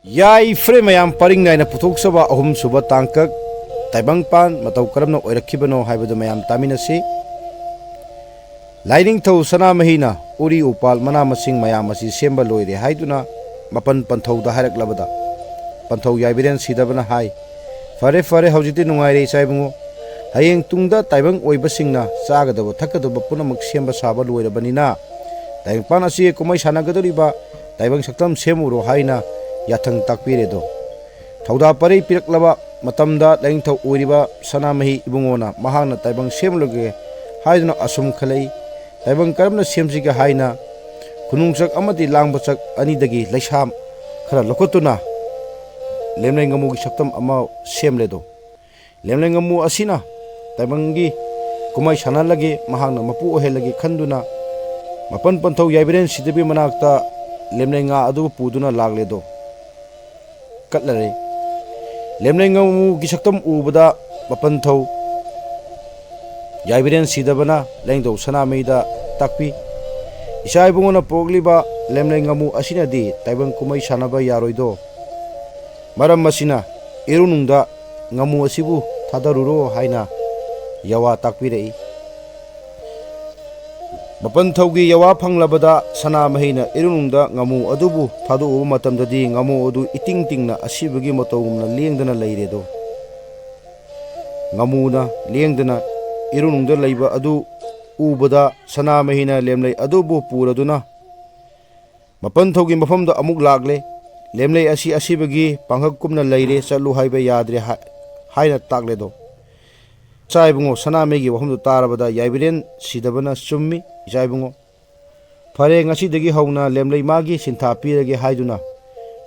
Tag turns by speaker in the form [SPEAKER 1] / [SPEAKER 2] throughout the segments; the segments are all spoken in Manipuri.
[SPEAKER 1] ꯌꯥꯏ ꯐ꯭ꯔꯦ ꯃꯌꯥꯝ ꯄꯔꯤꯡ ꯅꯥꯏꯅ ꯄꯨꯊꯣꯛꯆꯕ ꯑꯍꯨꯝ ꯁꯨꯕ ꯇꯥꯡꯀꯛ ꯇꯥꯏꯕꯪꯄꯥꯟ ꯃꯇꯧ ꯀꯔꯝꯅ ꯑꯣꯏꯔꯛꯈꯤꯕꯅꯣ ꯍꯥꯏꯕꯗꯨ ꯃꯌꯥꯝ ꯇꯥꯃꯤꯟꯅꯁꯤ꯫ ꯂꯥꯏꯅꯤꯡꯊꯧ ꯁꯅꯥꯃꯍꯤꯅ ꯎꯔꯤ ꯎꯄꯥꯜ ꯃꯅꯥ ꯃꯁꯤꯡ ꯃꯌꯥꯝ ꯑꯁꯤ ꯁꯦꯝꯕ ꯂꯣꯏꯔꯦ ꯍꯥꯏꯗꯨꯅ ꯃꯄꯟ ꯄꯟꯊꯧꯗ ꯍꯥꯏꯔꯛꯂꯕꯗ ꯄꯟꯊꯧ ꯌꯥꯏꯕꯤꯔꯦꯟ ꯁꯤꯗꯕꯅ ꯍꯥꯏ, ꯐꯔꯦ ꯐꯔꯦ ꯍꯧꯖꯤꯛꯇꯤ ꯅꯨꯡꯉꯥꯏꯔꯦ ꯏꯆꯥ ꯏꯕꯨꯡꯉꯣ, ꯍꯌꯦꯡ ꯇꯨꯡꯗ ꯇꯥꯏꯕꯪ ꯑꯣꯏꯕꯁꯤꯡꯅ ꯆꯥꯒꯗꯕ ꯊꯛꯀꯗꯕ ꯄꯨꯝꯅꯃꯛ ꯁꯦꯝꯕ ꯁꯥꯕ ꯂꯣꯏꯔꯕꯅꯤꯅ ꯇꯥꯏꯕꯪꯄꯥꯟ ꯑꯁꯤ ꯀꯨꯝꯍꯩ ꯁꯥꯟꯅꯒꯗꯧꯔꯤꯕ ꯇꯥꯏꯕꯪ ꯁꯛꯇꯝ ꯁꯦꯝꯃꯨꯔꯣ ꯍꯥꯏꯅ ꯌꯥꯊꯪ ꯇꯥꯛꯄꯤꯔꯦꯗꯣ꯫ ꯊꯧꯗꯥ ꯄꯔꯩ ꯄꯤꯔꯛꯂꯕ ꯃꯇꯝꯗ ꯂꯥꯏꯅꯤꯡꯊꯧ ꯑꯣꯏꯔꯤꯕ ꯁꯅꯥꯃꯍꯤ ꯏꯕꯨꯡꯉꯣꯅ ꯃꯍꯥꯛꯅ ꯇꯥꯏꯕꯪ ꯁꯦꯝꯂꯨꯒꯦ ꯍꯥꯏꯗꯨꯅ ꯑꯁꯨꯝ ꯈꯜꯂꯛꯏ꯫ ꯇꯥꯏꯕꯪ ꯀꯔꯝꯅ ꯁꯦꯝꯁꯤꯒꯦ ꯍꯥꯏꯅ ꯈꯨꯅꯨꯡꯆꯛ ꯑꯃꯗꯤ ꯂꯥꯡꯕꯆꯛ ꯑꯅꯤꯗꯒꯤ ꯂꯩꯁꯥꯝ ꯈꯔ ꯂꯧꯈꯠꯇꯨꯅ ꯂꯦꯝꯂꯩ ꯉꯥꯃꯨꯒꯤ ꯁꯛꯇꯝ ꯑꯃ ꯁꯦꯝꯂꯦꯗꯣ꯫ ꯂꯦꯝꯂꯩ ꯉꯥꯃꯨ ꯑꯁꯤꯅ ꯇꯥꯏꯕꯪꯒꯤ ꯀꯨꯝꯍꯩ ꯁꯥꯟꯅꯍꯜꯂꯒꯦ, ꯃꯍꯥꯛꯅ ꯃꯄꯨ ꯑꯣꯏꯍꯜꯂꯒꯦ ꯈꯟꯗꯨꯅ ꯃꯄꯟ ꯄꯟꯊꯧ ꯌꯥꯏꯕꯤꯔꯦꯟ ꯁꯤꯗꯕꯤ ꯃꯅꯥꯛꯇ ꯂꯦꯝꯂꯩ ꯉꯥ ꯑꯗꯨ ꯄꯨꯗꯨꯅ ꯂꯥꯛꯂꯦꯗꯣ, ꯀꯠꯂꯔꯦ꯫ ꯂꯦꯝꯂꯩ ꯉꯥꯃꯨꯒꯤ ꯁꯛꯇꯝ ꯎꯕꯗ ꯃꯄꯟꯊꯧ ꯌꯥꯏꯕꯤꯔꯦꯟ ꯁꯤꯗꯕꯅ ꯂꯥꯏꯅꯤꯡꯊꯧ ꯁꯅꯥꯃꯍꯤꯗ ꯇꯥꯛꯄꯤ, ꯏꯆꯥ ꯏꯕꯨꯡꯉꯣꯅ ꯄꯣꯛꯂꯤꯕ ꯂꯦꯝꯂꯩ ꯉꯥꯃꯨ ꯑꯁꯤꯅꯗꯤ ꯇꯥꯏꯕꯪ ꯀꯨꯝꯍꯩ ꯁꯥꯟꯅꯕ ꯌꯥꯔꯣꯏꯗꯣ, ꯃꯔꯝ ꯑꯁꯤꯅ ꯏꯔꯨꯅꯨꯡꯗ ꯉꯥꯃꯨ ꯑꯁꯤꯕꯨ ꯊꯥꯗꯔꯨꯔꯣ ꯍꯥꯏꯅ ꯌꯥꯋꯥ ꯇꯥꯛꯄꯤꯔꯛꯏ꯫ ꯃꯄꯟꯊꯧꯒꯤ ꯌꯥꯋꯥ ꯐꯪꯂꯕꯗ ꯁꯅꯥꯃꯍꯤꯅ ꯏꯔꯨꯅꯨꯡꯗ ꯉꯥꯃꯨ ꯑꯗꯨꯕꯨ ꯊꯥꯗꯣꯛꯎꯕ ꯃꯇꯝꯗꯗꯤ ꯉꯥꯃꯨ ꯑꯗꯨ ꯏꯇꯤꯡ ꯇꯤꯡꯅ ꯑꯁꯤꯕꯒꯤ ꯃꯇꯧꯒꯨꯝꯅ ꯂꯦꯡꯗꯅ ꯂꯩꯔꯦꯗꯣ꯫ ꯉꯥꯃꯨꯅ ꯂꯦꯡꯗꯅ ꯏꯔꯨꯅꯨꯡꯗ ꯂꯩꯕ ꯑꯗꯨ ꯎꯕꯗ ꯁꯅꯥꯃꯍꯤꯅ ꯂꯦꯝꯂꯩ ꯑꯗꯨꯕꯨ ꯄꯨꯔꯗꯨꯅ ꯃꯄꯟꯊꯧꯒꯤ ꯃꯐꯝꯗ ꯑꯃꯨꯛ ꯂꯥꯛꯂꯦ꯫ ꯂꯦꯝꯂꯩ ꯑꯁꯤ ꯑꯁꯤꯕꯒꯤ ꯄꯥꯡꯈꯛꯀꯨꯝꯅ ꯂꯩꯔꯦ, ꯆꯠꯂꯨ ꯍꯥꯏꯕ ꯌꯥꯗ꯭ꯔꯦ ꯍꯥꯏꯅ ꯇꯥꯛꯂꯦꯗꯣ꯫ ꯏꯆꯥ ꯏꯕꯨꯡꯉꯣ, ꯁꯅꯥꯃꯍꯤꯒꯤ ꯋꯥꯐꯝꯗꯨ ꯇꯥꯔꯕꯗ ꯌꯥꯏꯕꯤꯔꯦꯟ ꯁꯤꯗꯕꯅ ꯆꯨꯝꯃꯤ ꯏꯆꯥ ꯏꯕꯨꯡꯉꯣ, ꯐꯔꯦ ꯉꯁꯤꯗꯒꯤ ꯍꯧꯅ ꯂꯦꯝꯂꯩ ꯃꯥꯒꯤ ꯁꯤꯟꯊꯥ ꯄꯤꯔꯒꯦ ꯍꯥꯏꯗꯨꯅ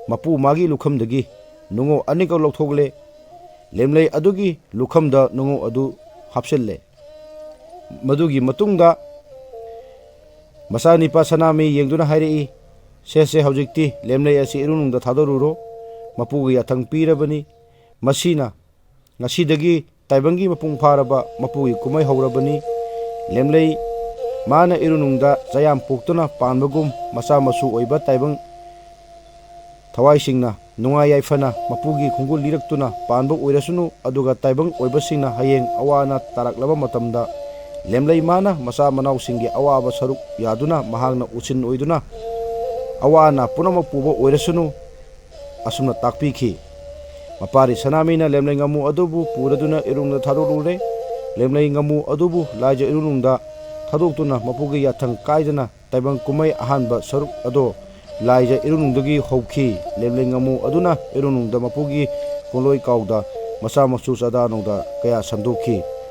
[SPEAKER 1] ꯃꯄꯨ ꯃꯥꯒꯤ ꯂꯨꯈꯝꯗꯒꯤ ꯅꯨꯡꯉꯣ ꯑꯅꯤꯈꯛ ꯂꯧꯊꯣꯛꯂꯦ꯫ ꯂꯦꯝꯂꯩ ꯑꯗꯨꯒꯤ ꯂꯨꯈꯝꯗ ꯅꯨꯡꯉꯣ ꯑꯗꯨ ꯍꯥꯞꯆꯤꯜꯂꯦ꯫ ꯃꯗꯨꯒꯤ ꯃꯇꯨꯡꯗ ꯃꯆꯥꯅꯤꯄꯥ ꯁꯅꯥꯃꯍꯤ ꯌꯦꯡꯗꯨꯅ ꯍꯥꯏꯔꯛꯏ, ꯁꯦ ꯍꯧꯖꯤꯛꯇꯤ ꯂꯦꯝꯂꯩ ꯑꯁꯤ ꯏꯔꯨꯅꯨꯡꯗ ꯊꯥꯗꯔꯨꯔꯣ, ꯃꯄꯨꯒꯤ ꯌꯥꯊꯪ ꯄꯤꯔꯕꯅꯤ, ꯃꯁꯤꯅ ꯉꯁꯤꯗꯒꯤ ꯇꯥꯏꯕꯪꯒꯤ ꯃꯄꯨꯡ ꯐꯥꯔꯕ ꯃꯄꯨꯒꯤ ꯀꯨꯝꯍꯩ ꯍꯧꯔꯕꯅꯤ꯫ ꯂꯦꯝꯂꯩ ꯃꯥꯅ ꯏꯔꯨꯅꯨꯡꯗ ꯆꯌꯥꯝ ꯄꯣꯛꯇꯨꯅ ꯄꯥꯟꯕꯒꯨꯝ ꯃꯆꯥ ꯃꯁꯨ ꯑꯣꯏꯕ ꯇꯥꯏꯕꯪ ꯊꯋꯥꯏꯁꯤꯡꯅ ꯅꯨꯡꯉꯥꯏ ꯌꯥꯏꯐꯅ ꯃꯄꯨꯒꯤ ꯈꯣꯡꯒꯨꯜ ꯂꯤꯔꯛꯇꯨꯅ ꯄꯥꯟꯕ ꯑꯣꯏꯔꯁꯅꯨ, ꯑꯗꯨꯒ ꯇꯥꯏꯕꯪ ꯑꯣꯏꯕꯁꯤꯡꯅ ꯍꯌꯦꯡ ꯑꯋꯥ ꯑꯅꯥ ꯇꯥꯔꯛꯂꯕ ꯃꯇꯝꯗ ꯂꯦꯝꯂꯩ ꯃꯥꯅ ꯃꯆꯥ ꯃꯅꯥꯎꯁꯤꯡꯒꯤ ꯑꯋꯥꯕ ꯁꯔꯨꯛ ꯌꯥꯗꯨꯅ ꯃꯍꯥꯛꯅ ꯎꯆꯤꯟ ꯑꯣꯏꯗꯨꯅ ꯑꯋꯥ ꯑꯅꯥ ꯄꯨꯝꯅꯃꯛ ꯄꯨꯕ ꯑꯣꯏꯔꯁꯅꯨ, ꯑꯁꯨꯝꯅ ꯇꯥꯛꯄꯤꯈꯤ꯫ ꯃꯄꯥꯔꯤ ꯁꯅꯥꯃꯍꯤꯅ ꯂꯦꯝꯂꯩ ꯉꯥꯃꯨ ꯑꯗꯨꯕꯨ ꯄꯨꯔꯗꯨꯅ ꯏꯔꯨꯅꯨꯡꯗ ꯊꯥꯗꯣꯛꯂꯨꯔꯦ꯫ ꯂꯦꯝꯂꯩ ꯉꯥꯃꯨ ꯑꯗꯨꯕꯨ ꯂꯥꯏꯖ ꯏꯔꯨꯅꯨꯡꯗ ꯊꯥꯗꯣꯛꯇꯨꯅ ꯃꯄꯨꯒꯤ ꯌꯥꯊꯪ ꯀꯥꯏꯗꯅ ꯇꯥꯏꯕꯪ ꯀꯨꯝꯍꯩ ꯑꯍꯥꯟꯕ ꯁꯔꯨꯛ ꯑꯗꯣ ꯂꯥꯏꯖ ꯏꯔꯨꯅꯨꯡꯗꯒꯤ ꯍꯧꯈꯤ꯫ ꯂꯦꯝꯂꯩ ꯉꯥꯃꯨ ꯑꯗꯨꯅ ꯏꯔꯨꯅꯨꯡꯗ ꯃꯄꯨꯒꯤ ꯄꯣꯠꯂꯣꯏ ꯀꯥꯎꯗ ꯃꯆꯥ ꯃꯁꯨ ꯆꯥꯗꯥ ꯅꯧꯗꯥ ꯀꯌꯥ ꯁꯟꯗꯣꯛꯈꯤ꯫